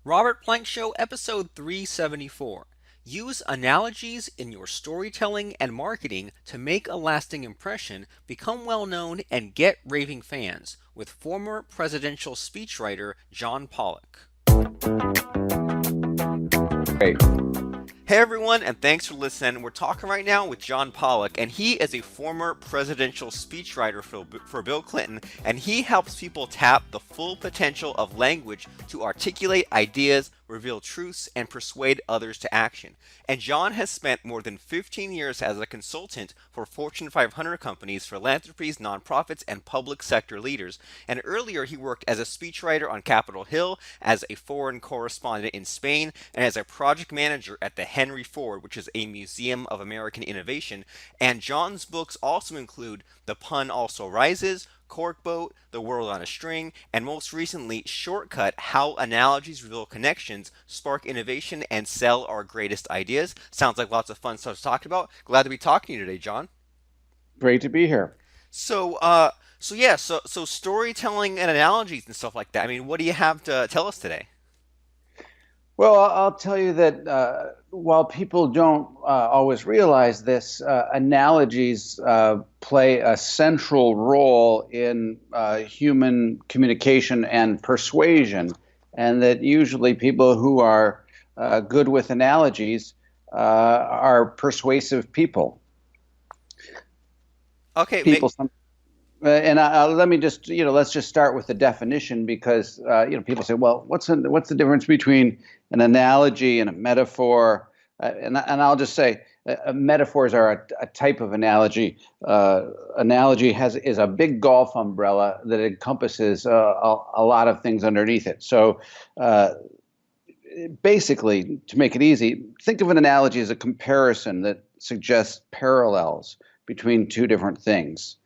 Robert Plank Show, episode 374. Use analogies in your storytelling and marketing to make a lasting impression, become well known, and get raving fans, with former presidential speechwriter John Pollack. Great. Hey everyone, and thanks for listening. We're talking right now with John Pollack, and he is a former presidential speechwriter for Bill Clinton, and he helps people tap the full potential of language to articulate ideas, reveal truths, and persuade others to action. And John has spent more than 15 years as a consultant for Fortune 500 companies, philanthropies, nonprofits, and public sector leaders. And earlier, he worked as a speechwriter on Capitol Hill, as a foreign correspondent in Spain, and as a project manager at the Henry Ford, which is a museum of American innovation. And John's books also include The Pun Also Rises, Cork Boat, The World on a String, and most recently, Shortcut: How Analogies Reveal Connections, Spark Innovation, and Sell Our Greatest Ideas. Sounds like lots of fun stuff to talk about. Glad to be talking to you today, John. Great to be here. So storytelling and analogies and stuff like that. I mean, what do you have to tell us today? Well, I'll tell you that while people don't always realize this, analogies play a central role in human communication and persuasion, and that usually people who are good with analogies are persuasive people. Okay, People, and let me just, let's just start with the definition because, people say, well, what's the difference between an analogy and a metaphor? And I'll just say, metaphors are a type of analogy. Analogy is a big golf umbrella that encompasses a lot of things underneath it. So basically, to make it easy, think of an analogy as a comparison that suggests parallels between two different things.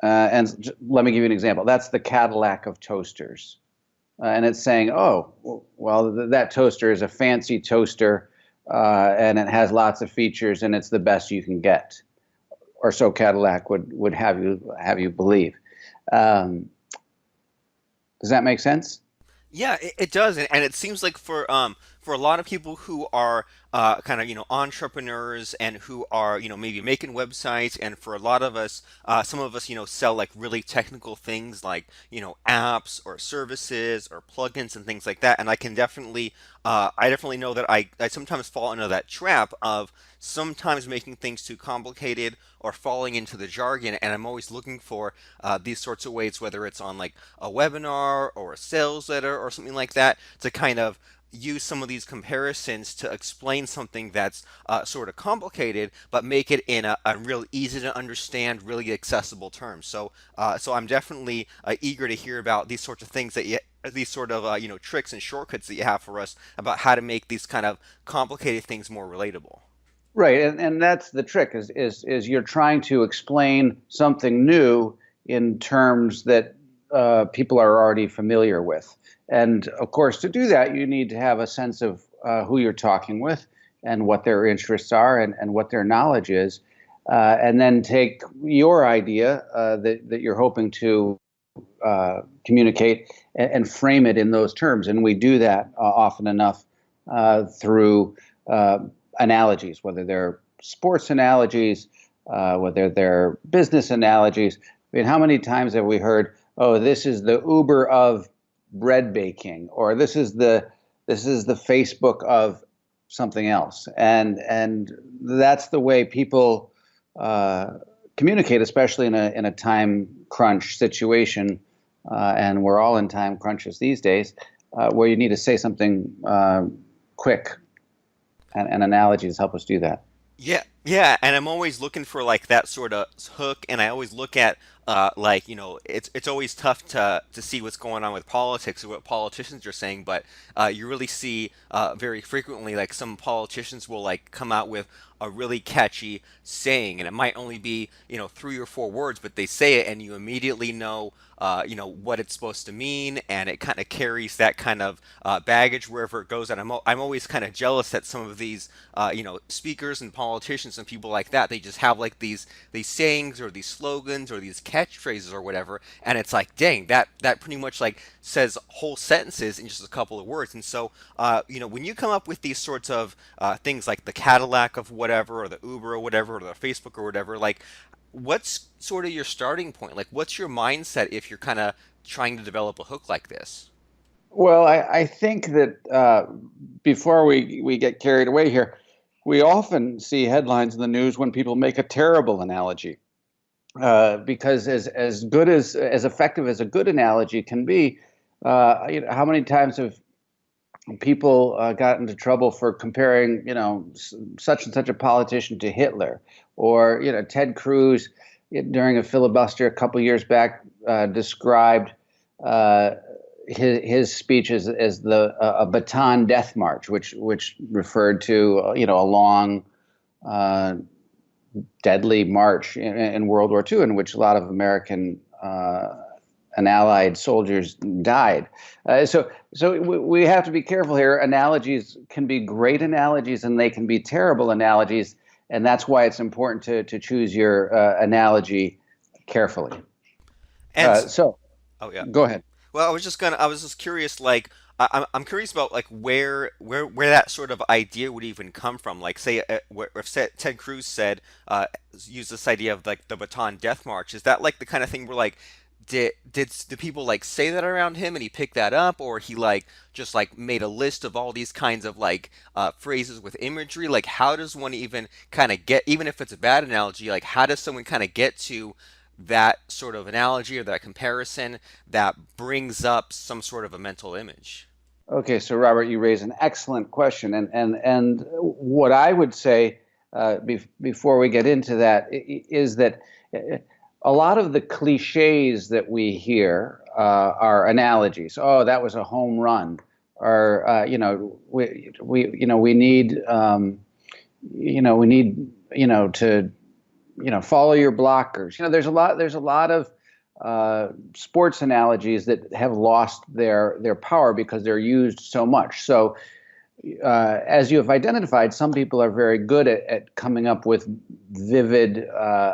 Let me give you an example. That's the Cadillac of toasters. And it's saying, oh, well, that toaster is a fancy toaster, and it has lots of features, and it's the best you can get. Or so Cadillac would have you believe. Um, does that make sense? yeah, it does, and it seems like for a lot of people who are kind of entrepreneurs and who are maybe making websites, and for a lot of us, some of us sell like really technical things like apps or services or plugins and things like that. And I definitely know that I sometimes fall into that trap of sometimes making things too complicated or falling into the jargon, and I'm always looking for these sorts of ways, whether it's on like a webinar or a sales letter or something like that, to kind of use some of these comparisons to explain something that's sort of complicated, but make it in a real easy to understand, really accessible terms. So I'm definitely eager to hear about these sorts of things that these sort of tricks and shortcuts that you have for us about how to make these kind of complicated things more relatable. Right, and that's the trick is you're trying to explain something new in terms that people are already familiar with. And of course, to do that, you need to have a sense of who you're talking with and what their interests are and what their knowledge is. And then take your idea that you're hoping to communicate and frame it in those terms. And we do that often enough through analogies, whether they're sports analogies, whether they're business analogies. I mean, how many times have we heard, "Oh, this is the Uber of bread baking," or this is the Facebook of something else, and that's the way people communicate, especially in a time crunch situation, and we're all in time crunches these days, where you need to say something quick, and analogies help us do that. Yeah, and I'm always looking for like that sort of hook, and I always look at like it's always tough to see what's going on with politics or what politicians are saying, but you really see very frequently like some politicians will like come out with a really catchy saying, and it might only be 3 or 4 words, but they say it, and you immediately know what it's supposed to mean, and it kind of carries that kind of baggage wherever it goes. And I'm always kind of jealous that some of these speakers and politicians and people like that, they just have like these sayings or these slogans or these catchphrases or whatever, and it's like, dang, that pretty much like says whole sentences in just a couple of words. And so, when you come up with these sorts of things like the Cadillac of whatever, or the Uber or whatever, or the Facebook or whatever, like, what's sort of your starting point? Like, what's your mindset if you're kind of trying to develop a hook like this? Well, I think that before we get carried away here, we often see headlines in the news when people make a terrible analogy. Because as good as effective as a good analogy can be, how many times have people got into trouble for comparing, such and such a politician to Hitler, or Ted Cruz during a filibuster a couple years back described uh, his speech as the a baton death march, which referred to a long uh, deadly march in World War II, in which a lot of American and Allied soldiers died. So we have to be careful here. Analogies can be great analogies, and they can be terrible analogies, and that's why it's important to choose your analogy carefully. And So oh yeah. go ahead. Well, I was just curious, like, I'm curious about like where that sort of idea would even come from. Like, say, if Ted Cruz said, use this idea of like the Baton Death March. Is that like the kind of thing where like did people like say that around him and he picked that up, or he like just like made a list of all these kinds of like phrases with imagery? Like, how does one even kind of get, even if it's a bad analogy, like how does someone kind of get to that sort of analogy or that comparison that brings up some sort of a mental image? Okay, so Robert, you raise an excellent question, and what I would say before we get into that is that a lot of the cliches that we hear are analogies. Oh, that was a home run, or we need we need to follow your blockers. There's a lot of sports analogies that have lost their power because they're used so much. So as you have identified, some people are very good at coming up with vivid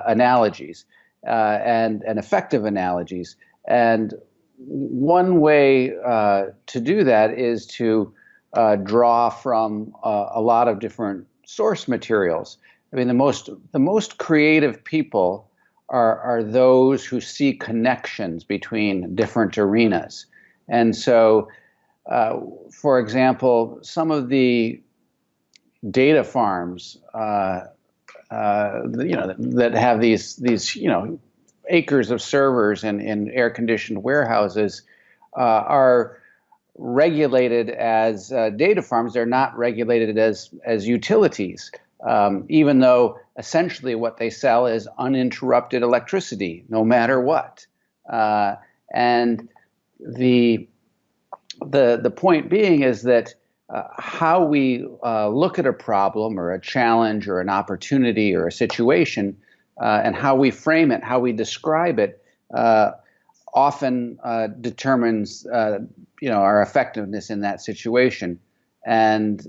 analogies and effective analogies. And one way to do that is to draw from a lot of different source materials. I mean, the most creative people are those who see connections between different arenas. And so, for example, some of the data farms, that have these acres of servers in air conditioned warehouses, are regulated as data farms. They're not regulated as utilities, even though essentially what they sell is uninterrupted electricity, no matter what. And the the point being is that how we look at a problem or a challenge or an opportunity or a situation, and how we frame it, how we describe it, often determines our effectiveness in that situation. And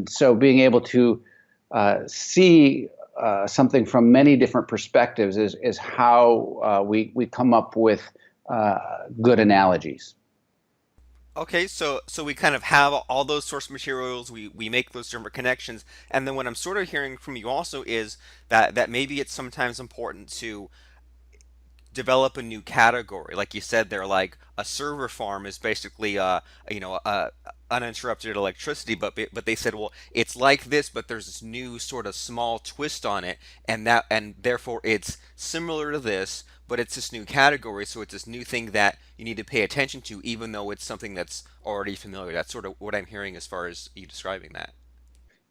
so being able to see something from many different perspectives is how we come up with good analogies. Okay, so we kind of have all those source materials, we make those different connections, and then what I'm sort of hearing from you also is that maybe it's sometimes important to develop a new category. Like you said, they're like a server farm is basically uninterrupted electricity, but they said, well, it's like this, but there's this new sort of small twist on it, and therefore it's similar to this, but it's this new category, so it's this new thing that you need to pay attention to, even though it's something that's already familiar. That's sort of what I'm hearing as far as you describing that.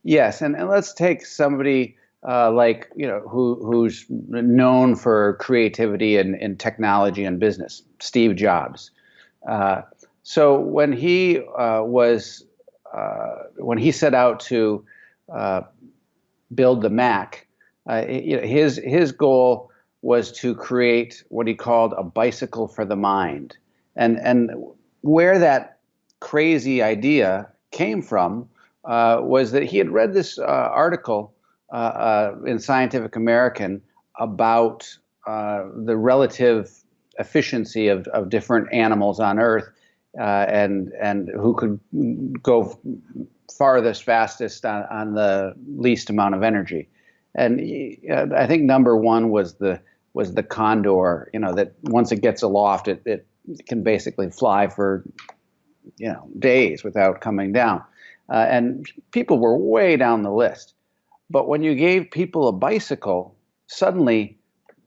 Yes, and let's take somebody like who's known for creativity and technology and business, Steve Jobs. Uh, so when he set out to uh, build the Mac, his goal was to create what he called a bicycle for the mind, and where that crazy idea came from was that he had read this article in Scientific American about the relative efficiency of different animals on Earth, and who could go farthest, fastest on the least amount of energy. And I think number one was the condor. That once it gets aloft, it can basically fly for days without coming down. And people were way down the list. But when you gave people a bicycle, suddenly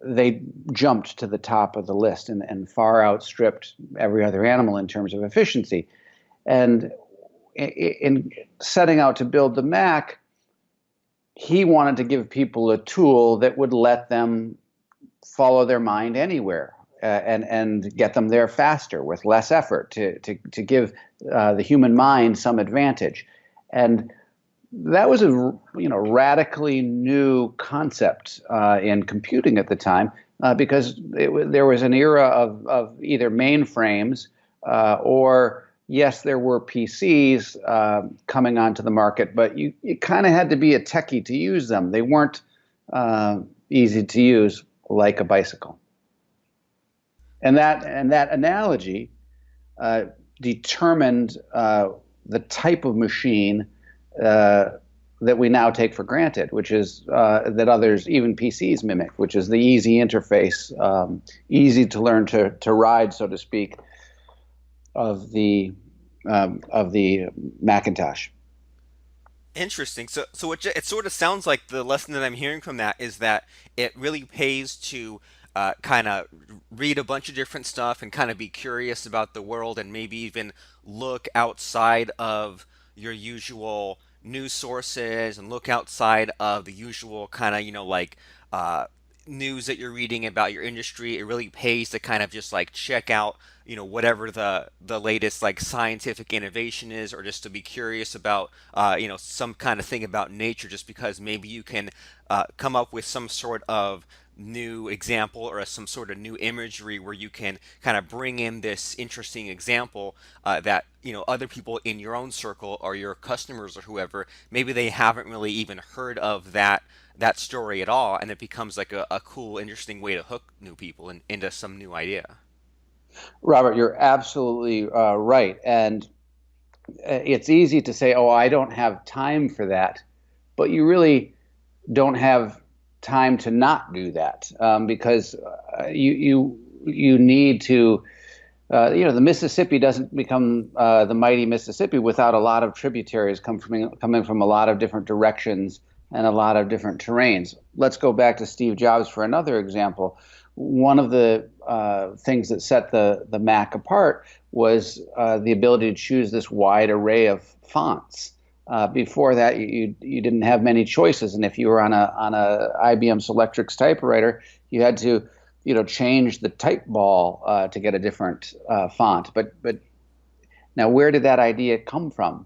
they jumped to the top of the list and far outstripped every other animal in terms of efficiency. And in setting out to build the Mac, he wanted to give people a tool that would let them follow their mind anywhere, and get them there faster with less effort, to give the human mind some advantage. And that was a radically new concept in computing at the time, because there was an era of either mainframes, or yes, there were PCs coming onto the market, but you kind of had to be a techie to use them. They weren't easy to use like a bicycle. And that analogy determined the type of machine that we now take for granted, which is that others, even PCs, mimic, which is the easy interface, easy to learn to ride, so to speak, of the Macintosh. Interesting. So it sort of sounds like the lesson that I'm hearing from that is that it really pays to kind of read a bunch of different stuff and kind of be curious about the world and maybe even look outside of your usual news sources and look outside of the usual kind of, like uh, news that you're reading about your industry. It really pays to kind of just like check out, whatever the latest like scientific innovation is, or just to be curious about, some kind of thing about nature, just because maybe you can come up with some sort of new example or some sort of new imagery where you can kind of bring in this interesting example that other people in your own circle or your customers or whoever, maybe they haven't really even heard of that story at all, and it becomes like a cool, interesting way to hook new people into some new idea. Robert, you're absolutely right. And it's easy to say, oh, I don't have time for that. But you really don't have time to not do that, because you need to. The Mississippi doesn't become the mighty Mississippi without a lot of tributaries coming from a lot of different directions and a lot of different terrains. Let's go back to Steve Jobs for another example. One of the things that set the Mac apart was the ability to choose this wide array of fonts. Before that, you didn't have many choices, and if you were on a IBM Selectrix typewriter, you had to change the type ball to get a different font. But now, where did that idea come from?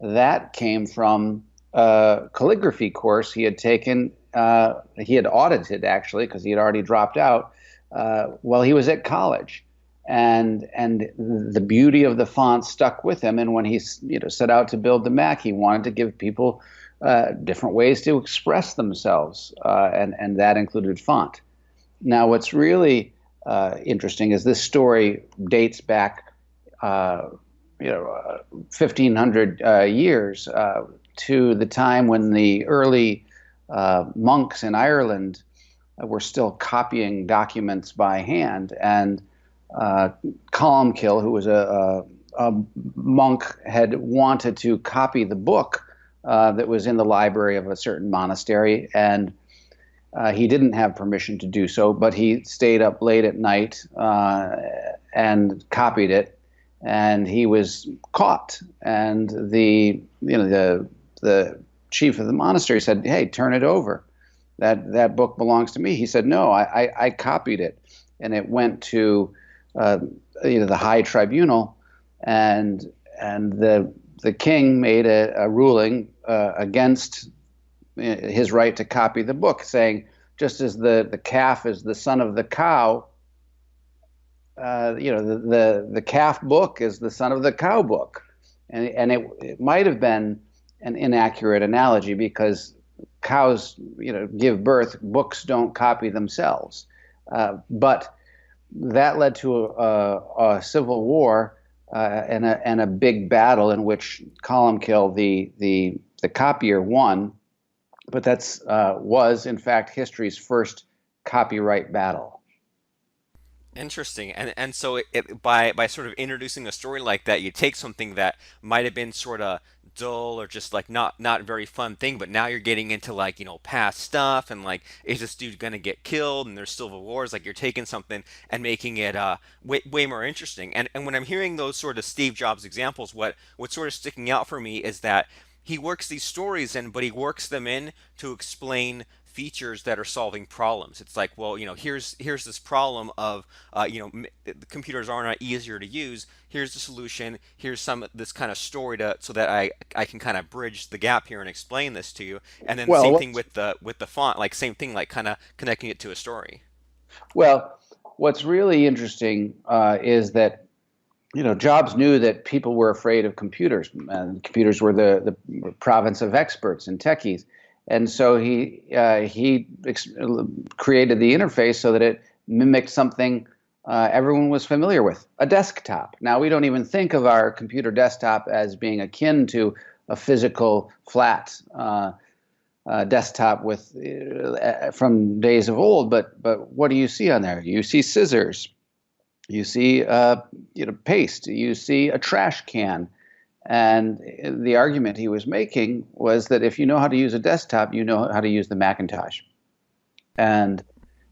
That came from a calligraphy course he had taken. He had audited, actually, because he had already dropped out while he was at college. And the beauty of the font stuck with him. And when he set out to build the Mac, he wanted to give people different ways to express themselves, and that included font. Now, what's really interesting is this story dates back, 1,500 years to the time when the early monks in Ireland were still copying documents by hand. And Columkill, who was a monk, had wanted to copy the book that was in the library of a certain monastery, and he didn't have permission to do so, but he stayed up late at night and copied it, and he was caught. And the chief of the monastery said, "Hey, turn it over. That book belongs to me." He said, "No, I copied it," and it went to the high tribunal, and the king made a ruling against his right to copy the book, saying just as the calf is the son of the cow, the calf book is the son of the cow book, and it might have been an inaccurate analogy because cows give birth, books don't copy themselves. But that led to a civil war and a big battle in which Columkill, the copier, won. But that's was in fact history's first copyright battle. Interesting. And so by sort of introducing a story like that, you take something that might have been sort of dull or just like not very fun thing, but now you're getting into like, past stuff and like is this dude gonna get killed and there's civil wars, like you're taking something and making it way more interesting. And when I'm hearing those sort of Steve Jobs examples, what's sort of sticking out for me is that he works these stories in, but he works them in to explain features that are solving problems. It's like, well, here's this problem of, the computers are not easier to use. Here's the solution. Here's some this kind of story to so that I can kind of bridge the gap here and explain this to you. And then Well, same thing with the font, like same thing, like kind of connecting it to a story. well, what's really interesting is that Jobs knew that people were afraid of computers, and computers were the province of experts and techies, and so he created the interface so that it mimicked something everyone was familiar with, a desktop. Now we don't even think of our computer desktop as being akin to a physical flat desktop with from days of old, but what do you see on there? You see scissors, you see paste, you see a trash can, and the argument he was making was that if you know how to use a desktop, you know how to use the Macintosh, and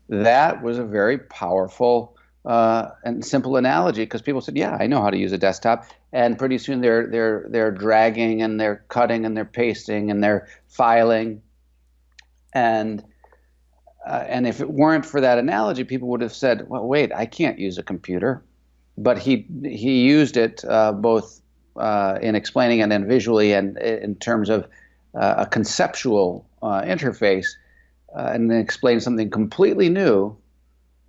that was a very powerful and simple analogy because people said, "Yeah, I know how to use a desktop," and pretty soon they're dragging and they're cutting and they're pasting and they're filing, and and if it weren't for that analogy, people would have said, "Well, wait, I can't use a computer." But he used it both in explaining it and visually, and in terms of a conceptual interface, and then explained something completely new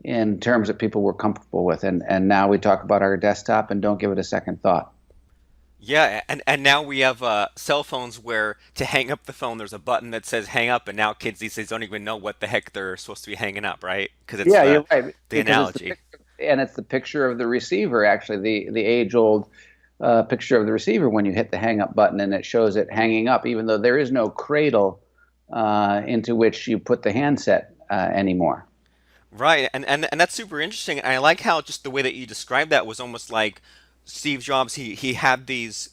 in terms that people were comfortable with. And now we talk about our desktop and don't give it a second thought. Yeah, and now we have cell phones where to hang up the phone, there's a button that says hang up, and now kids these days don't even know what the heck they're supposed to be hanging up, right? Because it's Yeah, the you're right. the Because it's analogy. it's the picture of the receiver, actually, the age old picture of the receiver when you hit the hang up button and it shows it hanging up, even though there is no cradle into which you put the handset anymore. Right, and that's super interesting. And I like how just the way that you described that was almost like Steve Jobs. He had these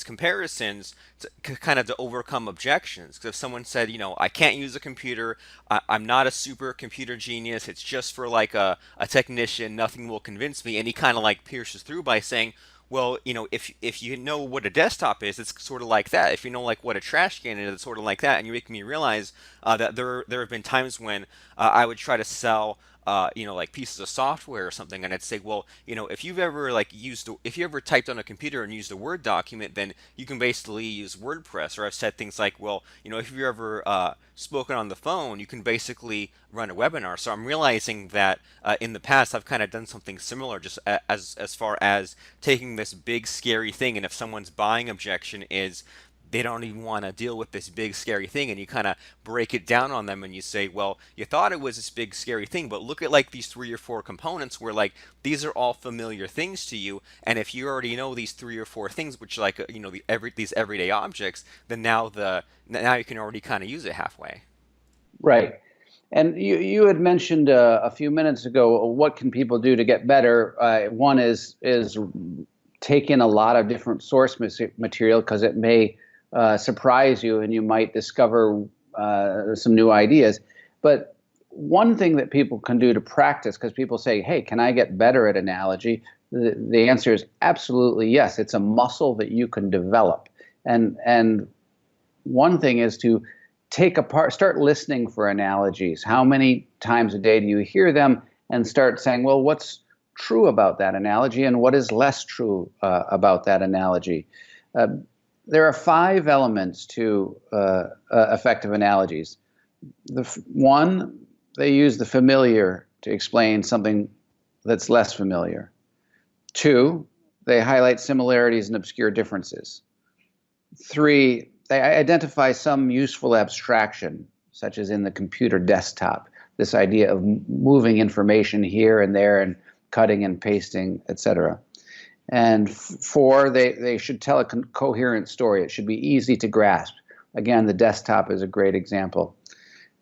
comparisons kind of to overcome objections. Because if someone said, I can't use a computer, I'm not a super computer genius, it's just for like a technician, nothing will convince me. And he kind of like pierces through by saying, well, if you know what a desktop is, it's sort of like that. If you know like what a trash can is, it's sort of like that. And you're making me realize that there have been times when I would try to sell like pieces of software or something, and I'd say, well, if you've ever if you ever typed on a computer and used a Word document, then you can basically use WordPress. Or I've said things like, well, if you've ever spoken on the phone, you can basically run a webinar. So I'm realizing that in the past I've kind of done something similar, just as far as taking this big scary thing, and if someone's buying objection is they don't even want to deal with this big scary thing, and you kind of break it down on them and you say, well, you thought it was this big scary thing, but look at like these three or four components where like these are all familiar things to you, and if you already know these three or four things, which like these everyday objects, then now you can already kind of use it halfway. Right. And you had mentioned a few minutes ago, what can people do to get better? One is take in a lot of different source material because it may surprise you and you might discover some new ideas. But one thing that people can do to practice, because people say, "Hey, can I get better at analogy?" The answer is absolutely yes. It's a muscle that you can develop. And one thing is to start listening for analogies. How many times a day do you hear them? And start saying, well, what's true about that analogy and what is less true about that analogy? Uh, there are five elements to effective analogies. One, they use the familiar to explain something that's less familiar. Two, they highlight similarities and obscure differences. Three, they identify some useful abstraction, such as in the computer desktop, this idea of moving information here and there and cutting and pasting, etc. And four, they should tell a coherent story. It should be easy to grasp. Again, the desktop is a great example.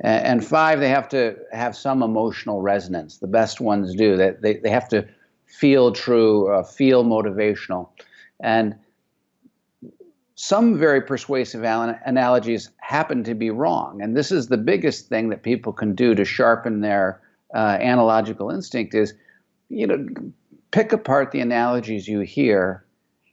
And five, they have to have some emotional resonance. The best ones do. They have to feel true, feel motivational. And some very persuasive analogies happen to be wrong. And this is the biggest thing that people can do to sharpen their analogical instinct is, pick apart the analogies you hear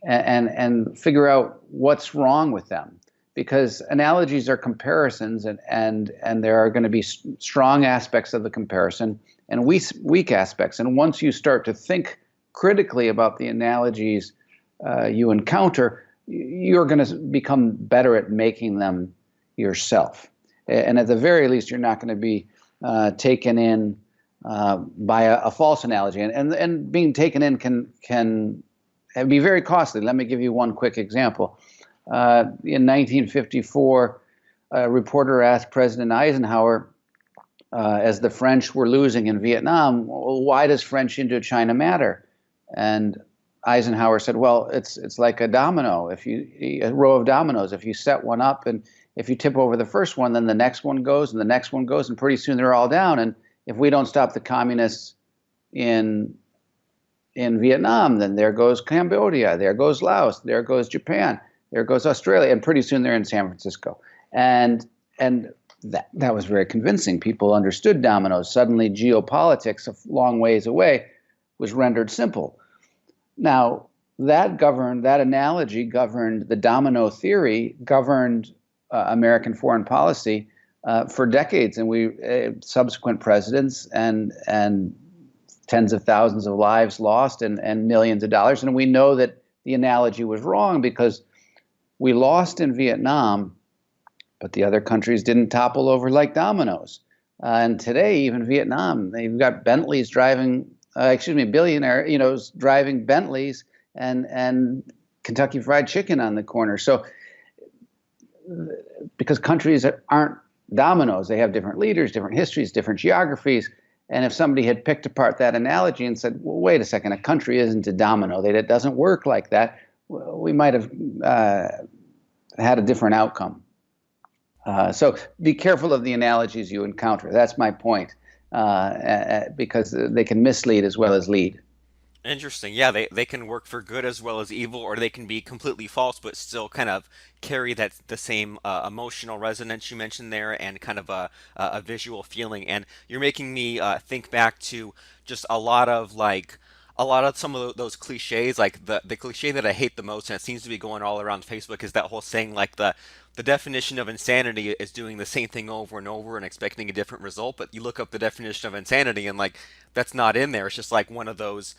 and figure out what's wrong with them. Because analogies are comparisons, and there are going to be strong aspects of the comparison and weak aspects. And once you start to think critically about the analogies you encounter, you're going to become better at making them yourself. And at the very least, you're not going to be taken in by a false analogy. And being taken in can be very costly. Let me give you one quick example. In 1954, a reporter asked President Eisenhower, as the French were losing in Vietnam, well, why does French Indochina matter? And Eisenhower said, well, it's like a domino. A row of dominoes. If you set one up and if you tip over the first one, then the next one goes and the next one goes, and pretty soon they're all down. And if we don't stop the communists in Vietnam, then there goes Cambodia, there goes Laos, there goes Japan, there goes Australia, and pretty soon they're in San Francisco. And that was very convincing. People understood dominoes. Suddenly geopolitics, a long ways away, was rendered simple. Now, that analogy governed the domino theory, governed American foreign policy for decades, and subsequent presidents and tens of thousands of lives lost and millions of dollars. And we know that the analogy was wrong because we lost in Vietnam, but the other countries didn't topple over like dominoes. And today, even Vietnam, they've got Bentleys driving, billionaires, driving Bentleys and Kentucky Fried Chicken on the corner. So, because countries aren't dominoes, they have different leaders, different histories, different geographies. And if somebody had picked apart that analogy and said, well, wait a second, a country isn't a domino, it doesn't work like that, we might have had a different outcome. So be careful of the analogies you encounter. That's my point, because they can mislead as well as lead. Interesting. Yeah, they can work for good as well as evil, or they can be completely false but still kind of carry the same emotional resonance you mentioned there, and kind of a visual feeling. And you're making me think back to just a lot of some of those cliches, like the cliche that I hate the most, and it seems to be going all around Facebook, is that whole saying like the definition of insanity is doing the same thing over and over and expecting a different result. But you look up the definition of insanity and like that's not in there. It's just like one of those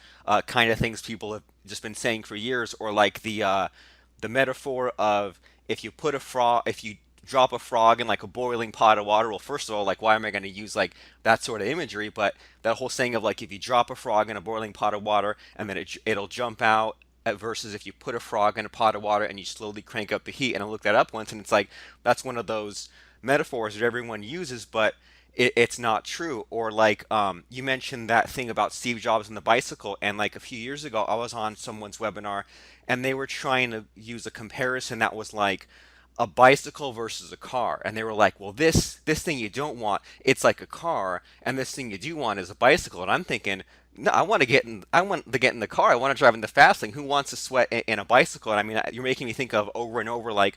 kind of things people have just been saying for years, or like the metaphor of if you drop a frog in like a boiling pot of water. Well, first of all, like why am I going to use like that sort of imagery? But that whole saying of like if you drop a frog in a boiling pot of water and then it'll jump out, versus if you put a frog in a pot of water and you slowly crank up the heat. And I looked that up once, and it's like that's one of those metaphors that everyone uses, but it's not true. Or like you mentioned that thing about Steve Jobs and the bicycle, and like a few years ago, I was on someone's webinar, and they were trying to use a comparison that was like a bicycle versus a car, and they were like, well, this thing you don't want, it's like a car, and this thing you do want is a bicycle. And I'm thinking, no, I want to get in the car. I want to drive in the fast lane. Who wants to sweat in a bicycle? And I mean, you're making me think of over and over like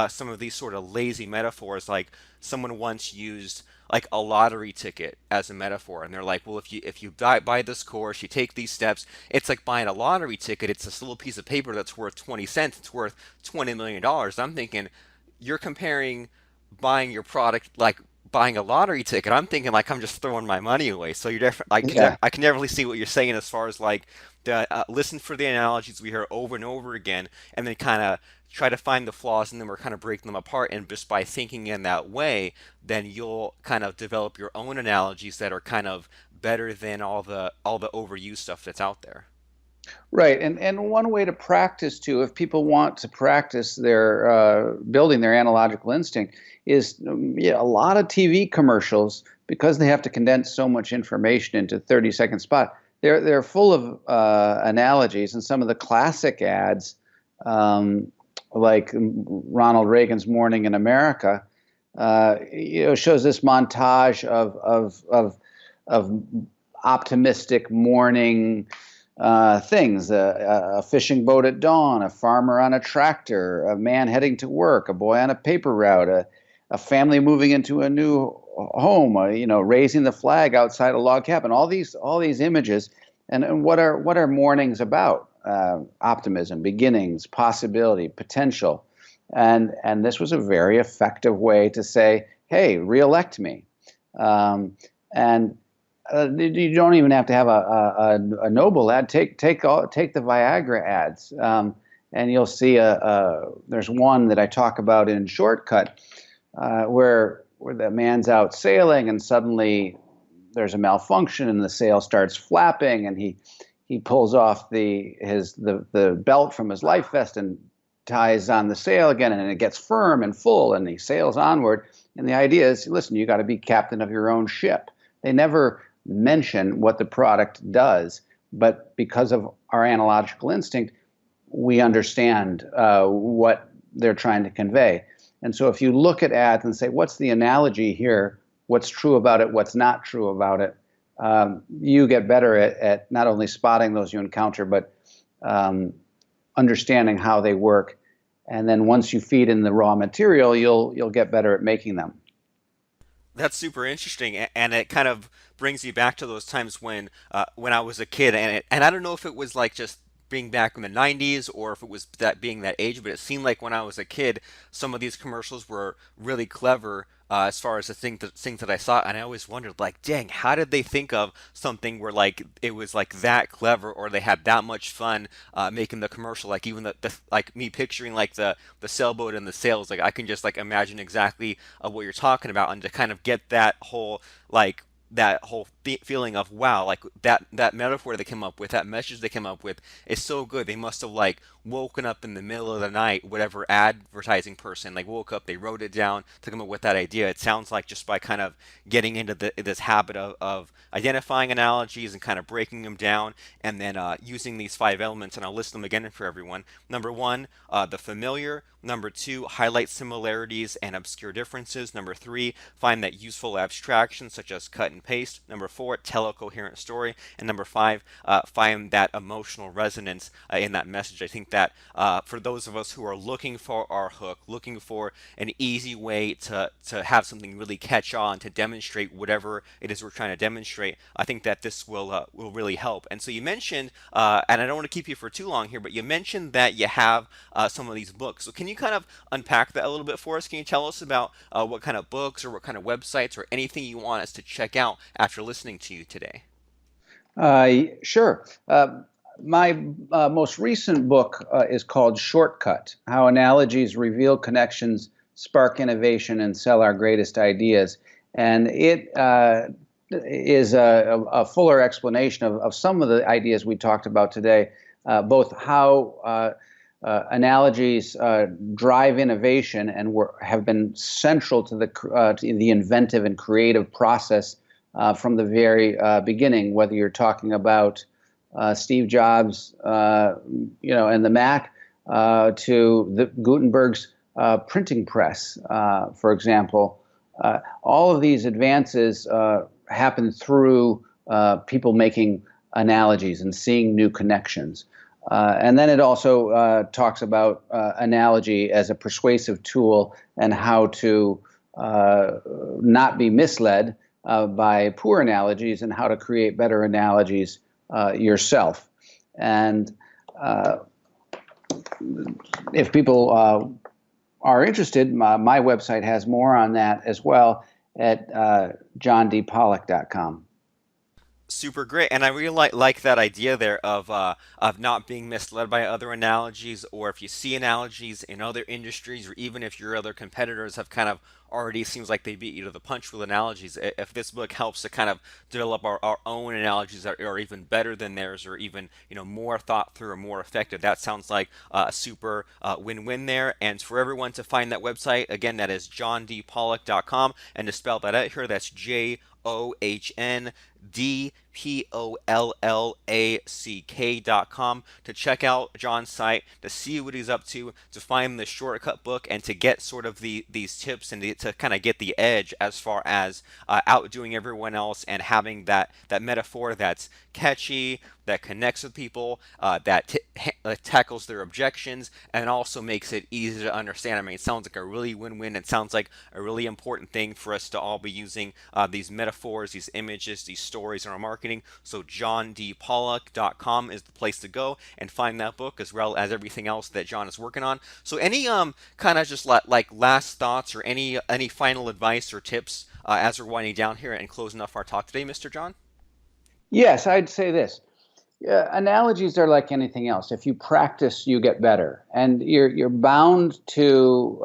some of these sort of lazy metaphors. Like someone once used like a lottery ticket as a metaphor, and they're like, well, if you buy this course, you take these steps, it's like buying a lottery ticket. It's this little piece of paper that's worth 20 cents. It's worth $20 million. I'm thinking you're comparing buying your product like buying a lottery ticket. I'm thinking like I'm just throwing my money away. So you're different. Yeah. I can definitely see what you're saying as far as like the listen for the analogies we hear over and over again, and then kind of try to find the flaws in them or kind of break them apart. And just by thinking in that way, then you'll kind of develop your own analogies that are kind of better than all the overused stuff that's out there. Right, and one way to practice too, if people want to practice their building their analogical instinct, is yeah, a lot of TV commercials because they have to condense so much information into 30-second spot, they're full of analogies, and some of the classic ads, like Ronald Reagan's "Morning in America," shows this montage of optimistic morning things: a fishing boat at dawn, a farmer on a tractor, a man heading to work, a boy on a paper route, a family moving into a new home, raising the flag outside a log cabin. All these images, and what are mornings about? Optimism, beginnings, possibility, potential, and this was a very effective way to say, "Hey, reelect me," and you don't even have to have a noble ad. Take the Viagra ads, and you'll see there's one that I talk about in Shortcut, where the man's out sailing and suddenly there's a malfunction and the sail starts flapping, and he pulls off the belt from his life vest and ties on the sail again, and it gets firm and full, and he sails onward. And the idea is, listen, you got to be captain of your own ship. They never mention what the product does, but because of our analogical instinct, we understand what they're trying to convey. And so if you look at ads and say, what's the analogy here? What's true about it? What's not true about it? You get better at not only spotting those you encounter, but understanding how they work. And then once you feed in the raw material, you'll get better at making them. That's super interesting, and it kind of brings you back to those times when I was a kid, and I don't know if it was like just being back in the 90s or if it was that being that age, but it seemed like when I was a kid, some of these commercials were really clever as far as the things that I saw, and I always wondered like, dang, how did they think of something where like it was like that clever or they had that much fun making the commercial? Like even the like me picturing like the sailboat and the sails, like I can just like imagine exactly what you're talking about, and to kind of get like that whole feeling of wow, like that metaphor they came up with, that message they came up with is so good. They must have like woken up in the middle of the night, whatever advertising person like woke up, they wrote it down to come up with that idea. It sounds like just by kind of getting into this habit of identifying analogies and kind of breaking them down, and then using these five elements, and I'll list them again for everyone. Number one, the familiar. Number two, highlight similarities and obscure differences. Number three, find that useful abstraction such as cut and paste. Number four, tell a coherent story. And number five, find that emotional resonance in that message. I think that for those of us who are looking for our hook, looking for an easy way to have something really catch on, to demonstrate whatever it is we're trying to demonstrate, I think that this will really help. And so you mentioned, and I don't want to keep you for too long here, but you mentioned that you have some of these books. So can you kind of unpack that a little bit for us? Can you tell us about what kind of books or what kind of websites or anything you want us to check out after listening to you today? Sure. My most recent book is called Shortcut: How Analogies Reveal Connections, Spark Innovation, and Sell Our Greatest Ideas. And it is a fuller explanation of some of the ideas we talked about today, both how analogies drive innovation and have been central to the inventive and creative process from the very beginning. Whether you're talking about Steve Jobs, and the Mac, to Gutenberg's printing press, for example, all of these advances happen through people making analogies and seeing new connections. And then it also talks about analogy as a persuasive tool and how to not be misled by poor analogies, and how to create better analogies yourself. And if people are interested, my website has more on that as well at johndpollack.com. Super great, and I really like that idea there of not being misled by other analogies, or if you see analogies in other industries, or even if your other competitors have kind of already seems like they beat you to the punch with analogies. If this book helps to kind of develop our own analogies that are even better than theirs, or even more thought through or more effective, that sounds like a super win-win there. And for everyone to find that website again, that is johndpollack.com, and to spell that out here, that's JohnDPollack.com to check out John's site, to see what he's up to find the shortcut book, and to get sort of these tips and to kind of get the edge as far as outdoing everyone else and having that metaphor that's catchy, that connects with people, tackles their objections, and also makes it easy to understand. I mean, it sounds like a really win-win. It sounds like a really important thing for us to all be using these metaphors, these images, these stories in our marketing. So JohnDPollack.com is the place to go and find that book as well as everything else that John is working on. So any kind of just like last thoughts or any final advice or tips as we're winding down here and closing off our talk today, Mr. John? Yes, I'd say this. Analogies are like anything else. If you practice, you get better, and you're bound to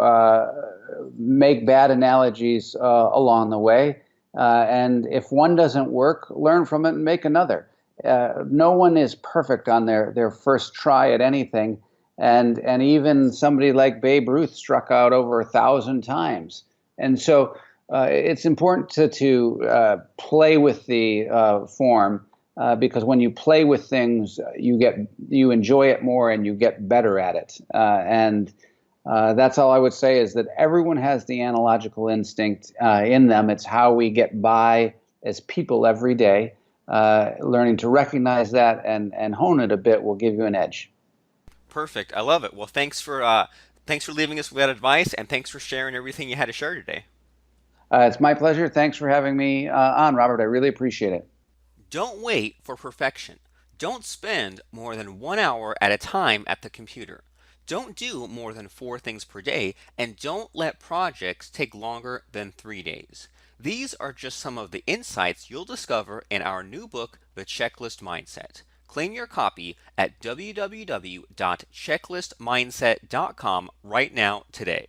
make bad analogies along the way. And if one doesn't work, learn from it and make another. No one is perfect on their first try at anything, and even somebody like Babe Ruth struck out over 1,000 times. And so it's important to play with the form. Because when you play with things, you enjoy it more and you get better at it. And that's all I would say, is that everyone has the analogical instinct in them. It's how we get by as people every day. Learning to recognize that and hone it a bit will give you an edge. Perfect. I love it. Well, thanks for leaving us with that advice, and thanks for sharing everything you had to share today. It's my pleasure. Thanks for having me on, Robert. I really appreciate it. Don't wait for perfection. Don't spend more than 1 hour at a time at the computer. Don't do more than 4 things per day, and don't let projects take longer than 3 days. These are just some of the insights you'll discover in our new book, The Checklist Mindset. Claim your copy at www.checklistmindset.com right now today.